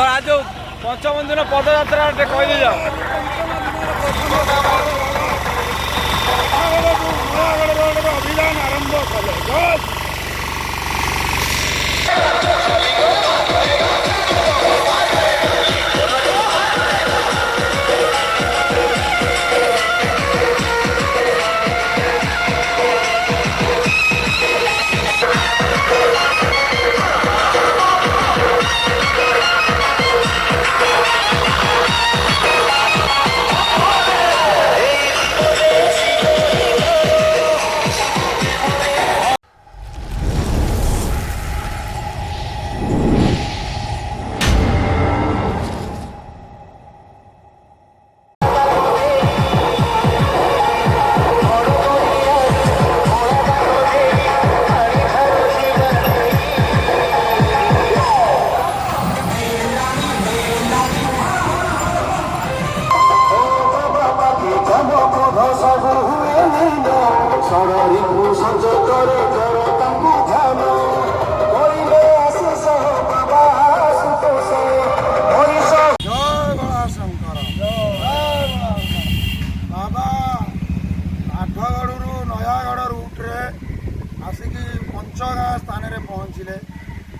आज पंचम दिन पदयात्रा कही जाओ अभियान आरंभ कले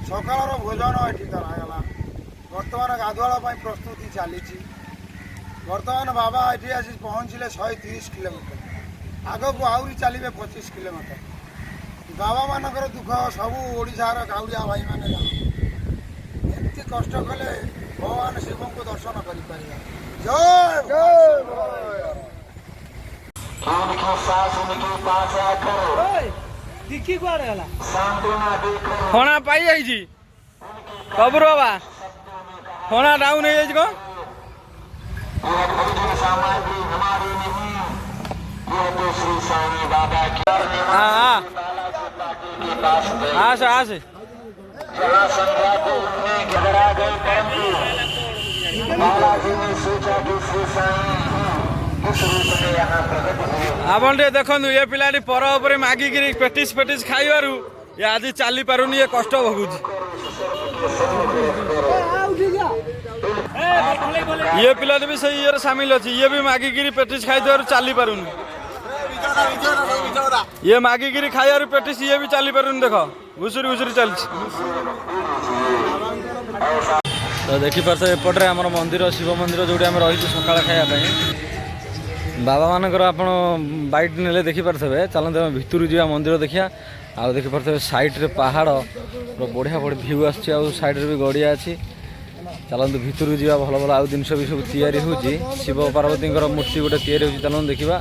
सकाल भोजन ये करागला बर्तमान गाधुआ प्रस्तुति चली बर्तमान बाबा ये आसी पहुँचले 130 किलोमीटर आगक आहरी चलिए 25 किलोमीटर बाबा मानकर दुख सबू ओडिशार काउड़िया भाई मैंने एमती कष्ट कले भगवान शिव को दर्शन कर होना पाई जाइए कबूर बाबा होना डाउन है को आपण देखु ये पिलाटी पर उपर मागिकी पेटिस पेटिस खाइबारु ये आज चली पारुनी ये कष्ट भोगुची ये पिलाटी भी सही ये सामिल अच्छी ये भी मागिकी पेटिस खाई चली पारुनी ये मागिकी खाइबार पेटिस ये भी चली पारुनी देख घुसुरी घुसुरी चलती तो देखिपारे एपटे आम मंदिर शिव मंदिर जो आम रही सकाल खायापी बाबा मानकर आपण बाइट ने देखिपारे चलते आम भितर जा मंदिर देखिया आ देखिपारे साइड रे पहाड़ बढ़िया बढ़िया भ्यू आसुच्ची साइड रे भी गड़िया अच्छी चलते भितर जा भल भल आउ जिनस भी सब तैयारी होची शिव पार्वती मूर्ति गोटे तैयारी होची चलते देखा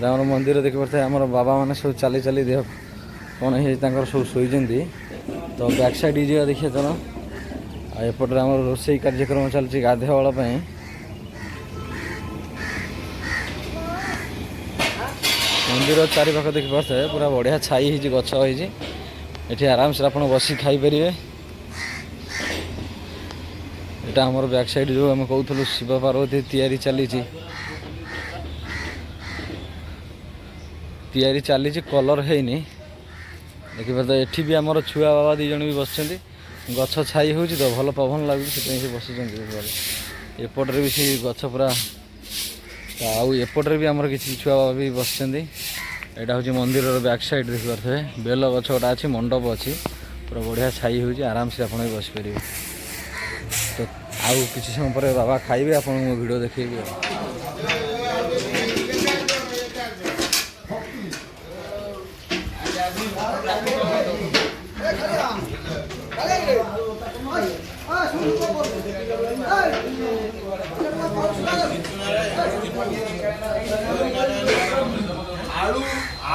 आम मंदिर देखिपारे आम बाबा मैंने सब चली चली देह कौन है सब शोचती तो बैक साइड जा देखिए चलो एपटे आम रोसई कार्यक्रम चलती गाधेवाल मंदिर चारिपाख देखिपारे पूरा बढ़िया छाई होती गछ होती आराम से आप बसी खाईपर यहाँ आमर बैक साइड जो आम कहूँ शिव पार्वती तैयारी चली कलर है देखिए एठी भी आमर छुआ बाबा दी जन भी बस गछ छाई हो तो भल पवन लगुच से बस एपटे भी से गछ पूरा आउ एपटे भी आमर किसी छुआ बाबा भी बस यहाँ हूँ मंदिर बैक साइड देखिपारे बेल गछ गोटा अच्छी मंडप अच्छी पूरा बढ़िया छाई हो आराम से आप बस पारे तो आउ किसी समय पर बाबा खाइबे आप वीडियो देखेबी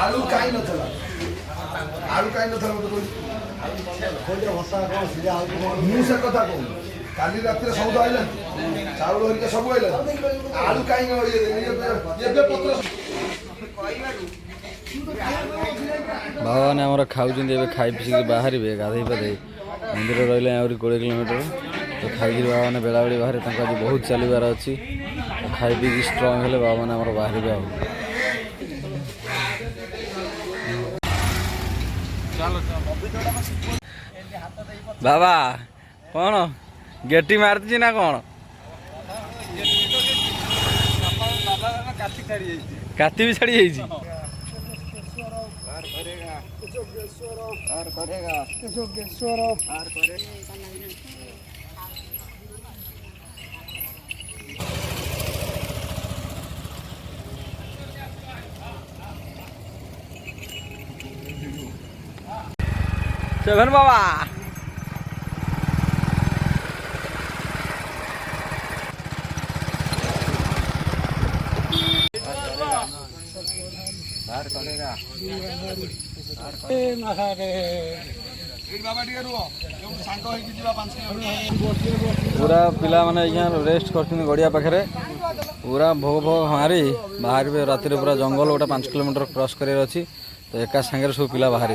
आलू कहीं नथला आलू कहीं नथला मुझे कथा कहूँ काली रात सौदा आइला चाउल हरिका सब आइला आलू कहीं बाबा ने आमर खाऊँ खाई पी बाहर गाधे पाधे मंदिर रही आहरी 20 किलोमीटर तो खाई बाबा मैंने बेला बेली बाहर आज बहुत चलबार अच्छी खाई पी स्ट्रंग हेले बाबा मैंने आम बाहर बाबा कौन गेटी मारती ना कौन काती भी छड़ी जाइए सेवन बाबा पूरा पिला माने रेस्ट कर गड़िया पाखे पूरा भोग भोग मारी बाहर राति पूरा जंगल गोटे 5 किलोमीटर क्रॉस कर अच्छी तो एका सांगे सब पिला बाहर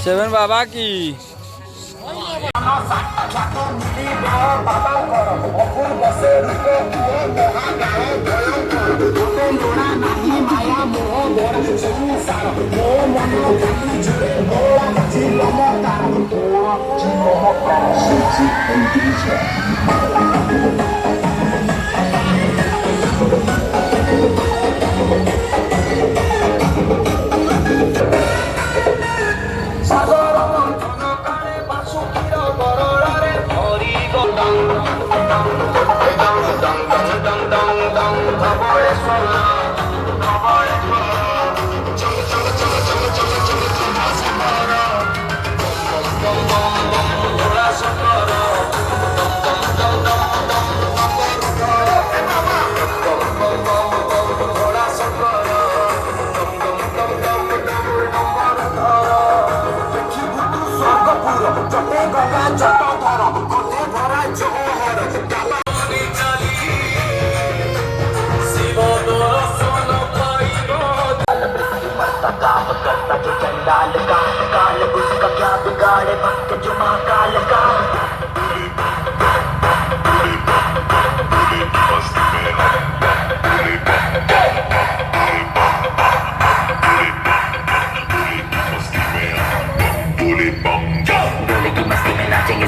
सेवन बाबा की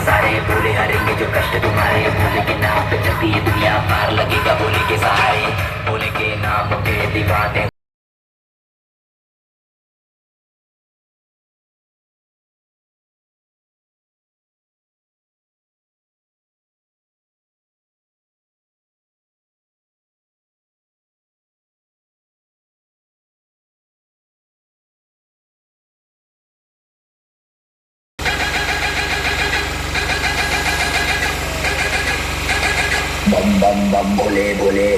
सारे बोले हरेंगे जो कष्ट तुम्हारे बोले के नाम पे जब ये दुनिया पार लगेगा बोले के सहारे बोले के नाम पे दीवाने बम बम बम बोले बोले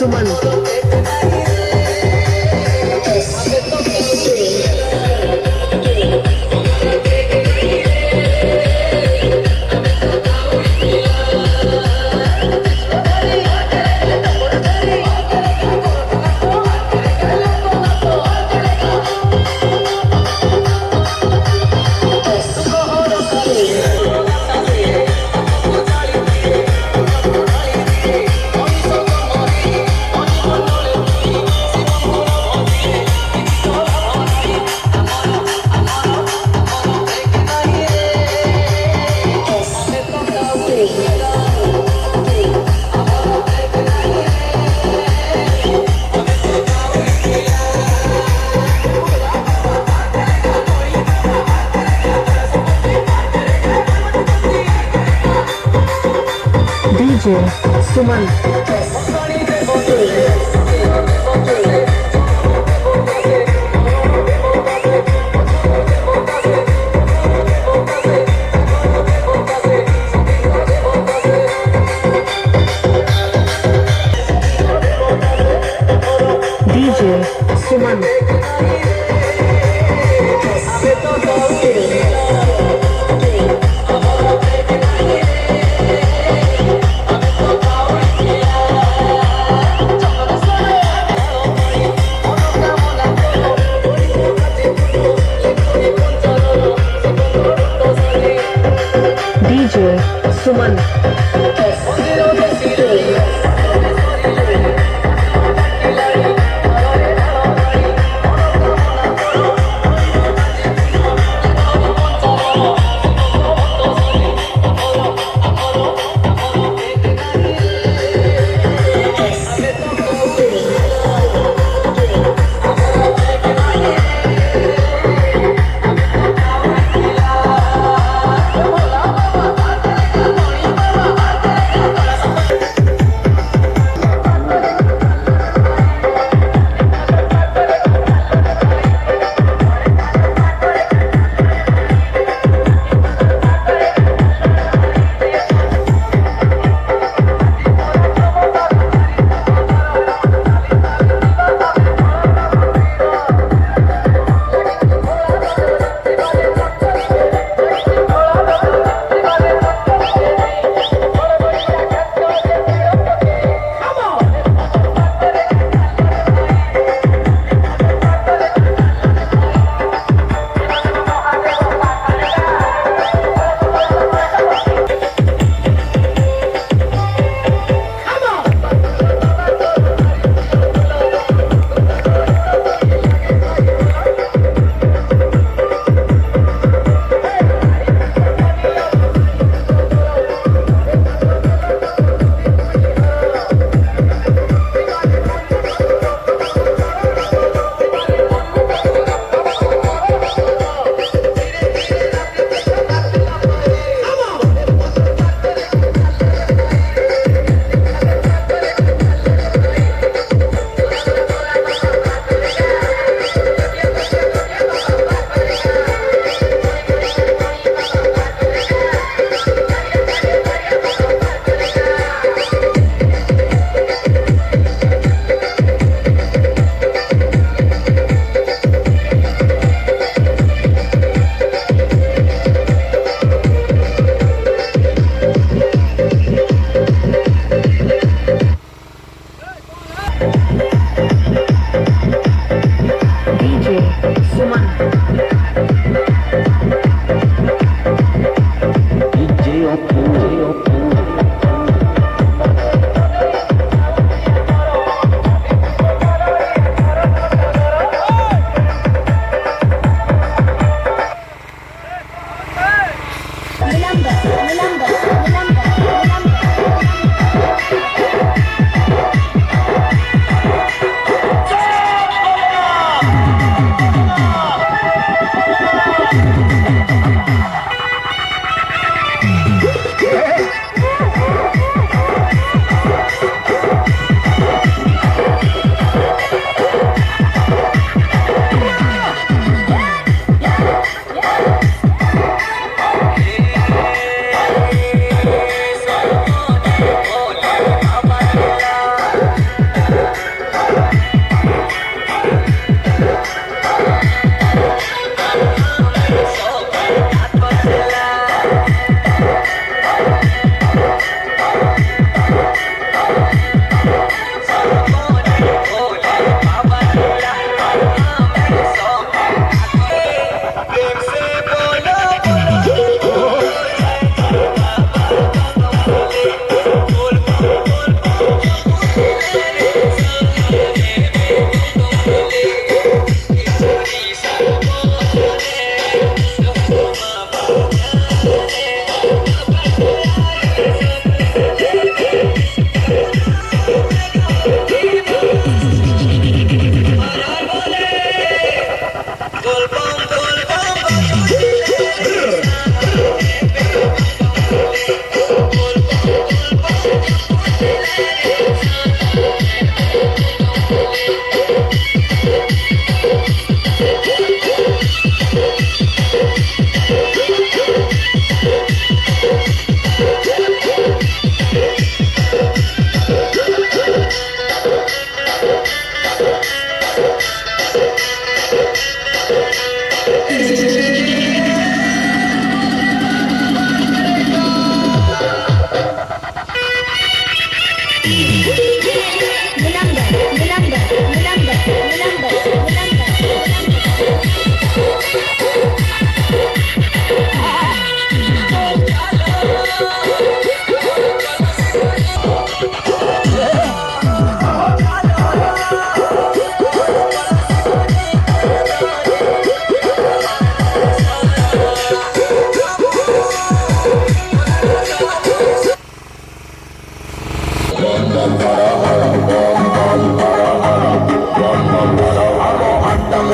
Suman. DJ Suman. DJ Suman. DJ Suman.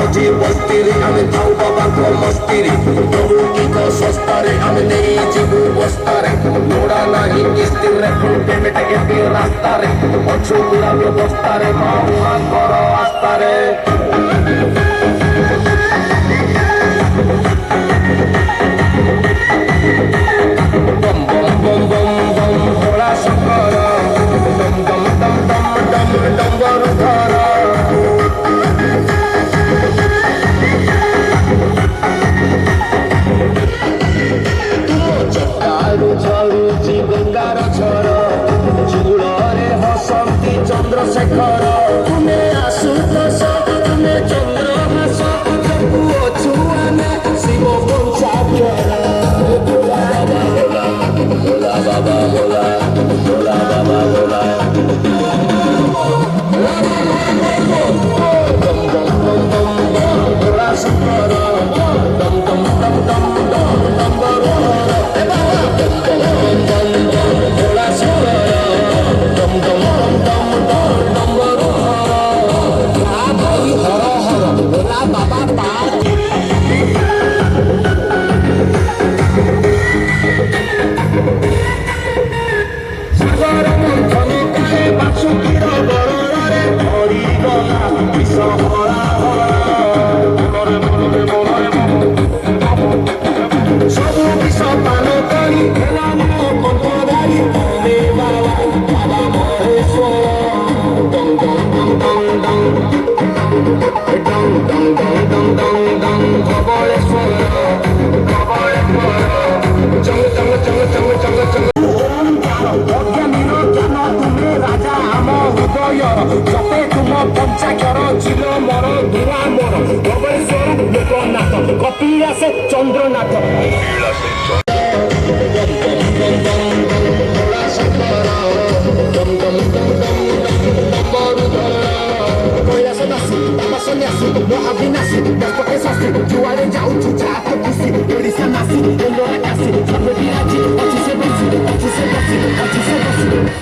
मुझे बस्तीरे आमे जाऊ बाबा को मस्तीरे प्रभु की को सस्तारे आमे नहीं जीवु बस्तारे लोड़ा नहीं किस्ती रे पेमेंट के भी रास्ता रे अच्छु पूरा व्यवस्था रे माहुआ करो आस्था रे बम बम बम बम बम भोला शंकर दम दम दम दम दम डंगर धर चंद्रशेखर तुम्हें आशुतोष तुम्हें चंद्रहास प्रभु अछु आमे शिव पंचाक्षर भोला बाबा भोला भोला बाबा भोला भोला बाबा भोला दम दम दम दम भोला शंकर दम दम दम दम दम दम भोला शंकर दम दम दम ସବୁ ବିଷ ପାନ କରି ହେଲା ମୋ କଣ୍ଠଧାରୀ ବାବା ବାବା ମହେଶ୍ୱର ଡଂ ଡଂ ଡଂ ଡଂ ଡଂ ଡଂ ଡଂ ଡଂ ଡଂ ଡଂ ଧବଳେଶ୍ୱର ଚଙ୍ଗ ଚଙ୍ଗ ଚଙ୍ଗ ଚଙ୍ଗ ଚଙ୍ଗ ଚଙ୍ଗ ଅଜ୍ଞାନୀର ଜ୍ଞାନ ତୁମେ ରାଜା ଆମ ହୃଦୟ ଜପେ ତୁମ ପଞ୍ଚାକ୍ଷର ଚିଲ ମର ଧୂଆ ମର ଧବଳେଶ୍ୱର ଲୋକନାଥ କପିଳାସ ଚନ୍ଦ୍ରନାଥ ମହାବିନାଶୀ ଦସ୍ତକେ ଶାସ୍ତ୍ରୀ ଯୁଆଡ଼େ ଯାଉଛି ଯାହାକୁ ଖୁସି ଓଡ଼ିଶା ନାଶୀ ଆକାଶୀ ସର୍ବଟି ଆଜି ଅଛି ସେ ବସି ଅଛି ସେ ବସି ଅଛି ସେ ବସି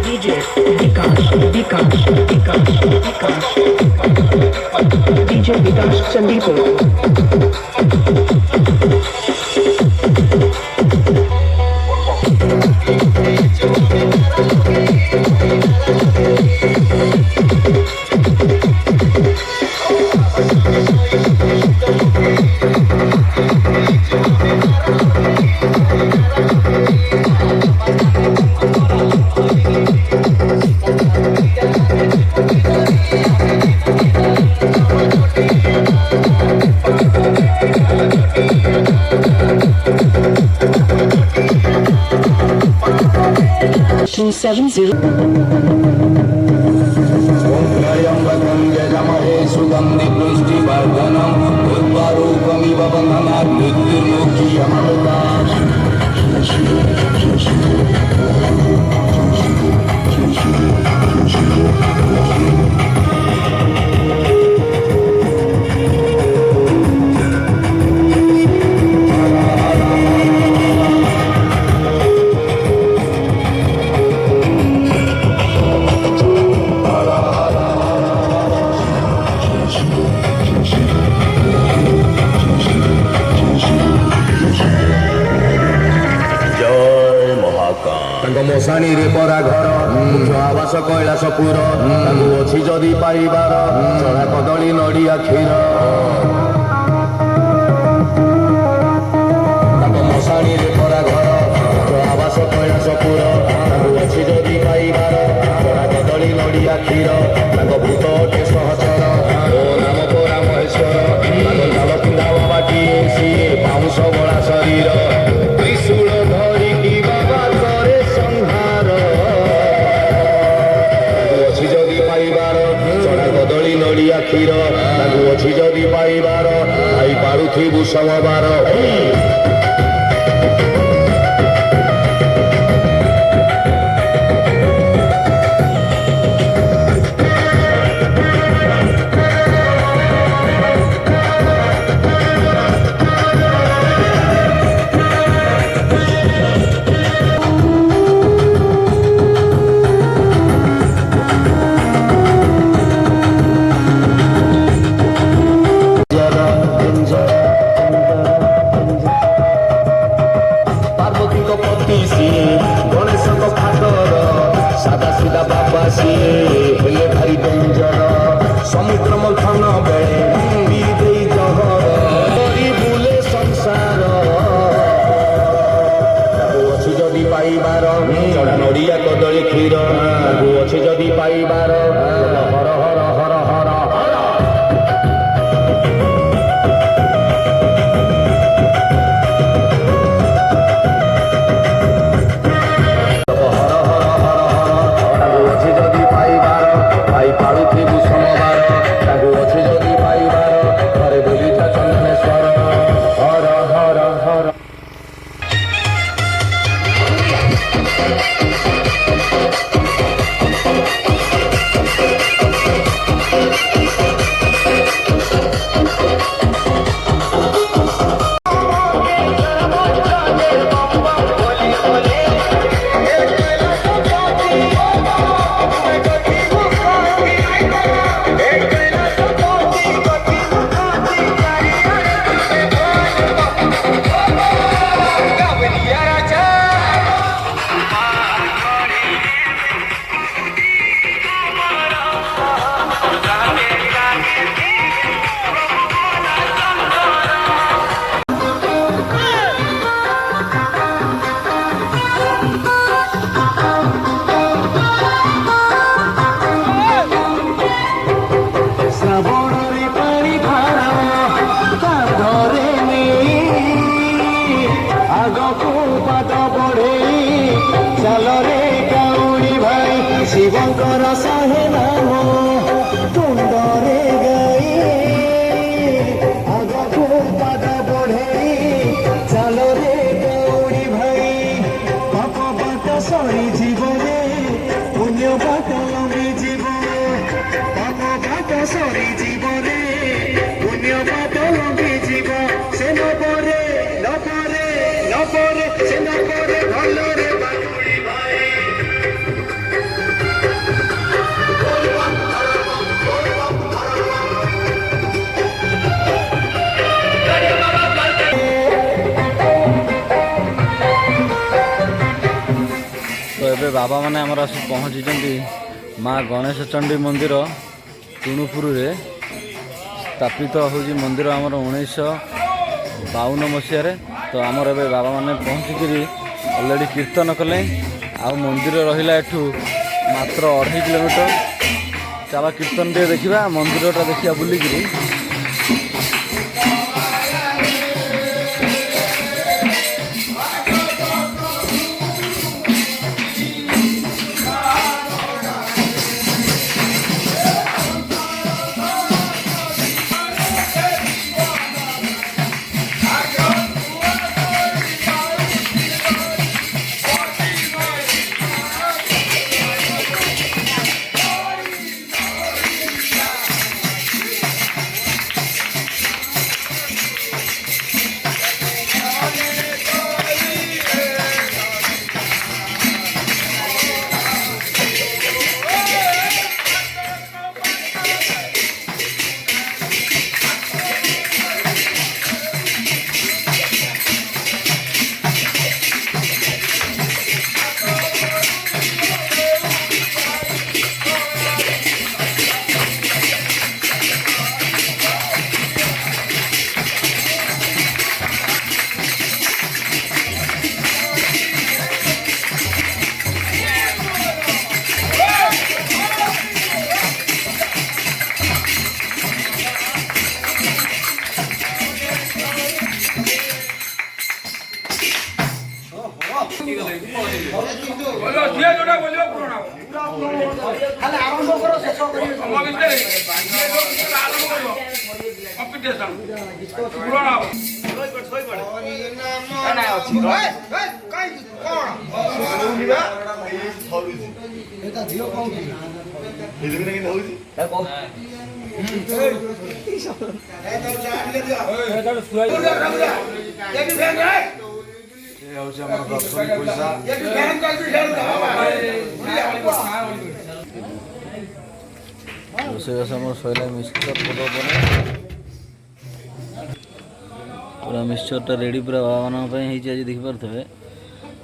DJ, DJ Vikas Chandipur. Two 70. सुगंधि पुष्टि वर्धनम उर्वारूपमिव बंधनात् मृत्युर्मुखी अमृता मोसाणी रे परा घर आवास कैलासपुर अच्छी जदि पाइबार चढ़ा कदली नड़िया क्षीर मोसाणी रे परा घर आवास कैलासपुर अच्छी जदि पाइबार चढ़ा कदली नड़िया क्षीर भूत अटे सहचर ओ नाम परा महेश्वर झाल पिंधा बाटी सी बाउंश बड़ा शरीर त्रिशूल धरिकी बाबा करे संहार अच्छी जदि पाइबार चढ़ा कदली नड़िया क्षीर अच्छी जदि पाइबार आई पारुथिबु समबार समुद्र मथन बेले बुले संसार अच्छी जदि पाइबार चढ़ा नड़िया कदली क्षीर अच्छी जदि पाइबार हर हर हर हर शिवंकर सहे नाम तुंडरे गई आगो पाद बढ़े चल रे गौरी भाई पाप बाट सरी जीवने पुण्य बाट लंबी जीव पाप बाट सरी जीवने पुण्य बाट लंबी जीव से न परे से न परे भल रे बाटुरी भाई ଏବେ ବାବା ମାନେ ଆମର ଆସି ପହଞ୍ଚିଛନ୍ତି ମା ଗଣେଶ ଚଣ୍ଡୀ ମନ୍ଦିର ଟୁଣୁପୁରରେ ସ୍ଥାପିତ ହେଉଛି ମନ୍ଦିର ଆମର 1952 ମସିହାରେ। ତ ଆମର ଏବେ ବାବା ମାନେ ପହଞ୍ଚିକିରି ଅଲରେଡ଼ି କୀର୍ତ୍ତନ କଲେ। ଆଉ ମନ୍ଦିର ରହିଲା ଏଠୁ ମାତ୍ର 2.5 କିଲୋମିଟର। ଚାଲ କୀର୍ତ୍ତନ ଟିକେ ଦେଖିବା, ମନ୍ଦିରଟା ଦେଖିବା ବୁଲିକିରି। ରୋଷେଇବାସ ଆମର ସଇଲା। ମିକ୍ସଚର ପୁରା ମିକ୍ସଚରଟା ରେଡ଼ି ପୁରା ବାବାମାନଙ୍କ ପାଇଁ ହେଇଛି। ଆଜି ଦେଖିପାରୁଥିବେ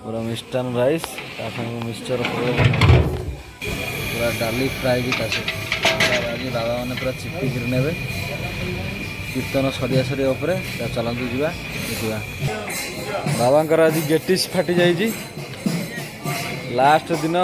ପୁରା ମିଷ୍ଟାନ ରାଇସ୍, ତା ସାଙ୍ଗକୁ ମିକ୍ସଚର ପୁରା ଡାଲି ଫ୍ରାଏ ବି ତା ସହିତ। ଆଜି ବାବାମାନେ ପୁରା ଚିପିକିରି ନେବେ। କୀର୍ତ୍ତନ ସରିଆ ଉପରେ ତା ଚାଲନ୍ତୁ ଯିବା ଦେଖିବା। ବାବାଙ୍କର ଆଜି ଗେଟିସ୍ ଫାଟି ଯାଇଛି। ଲାଷ୍ଟ ଦିନ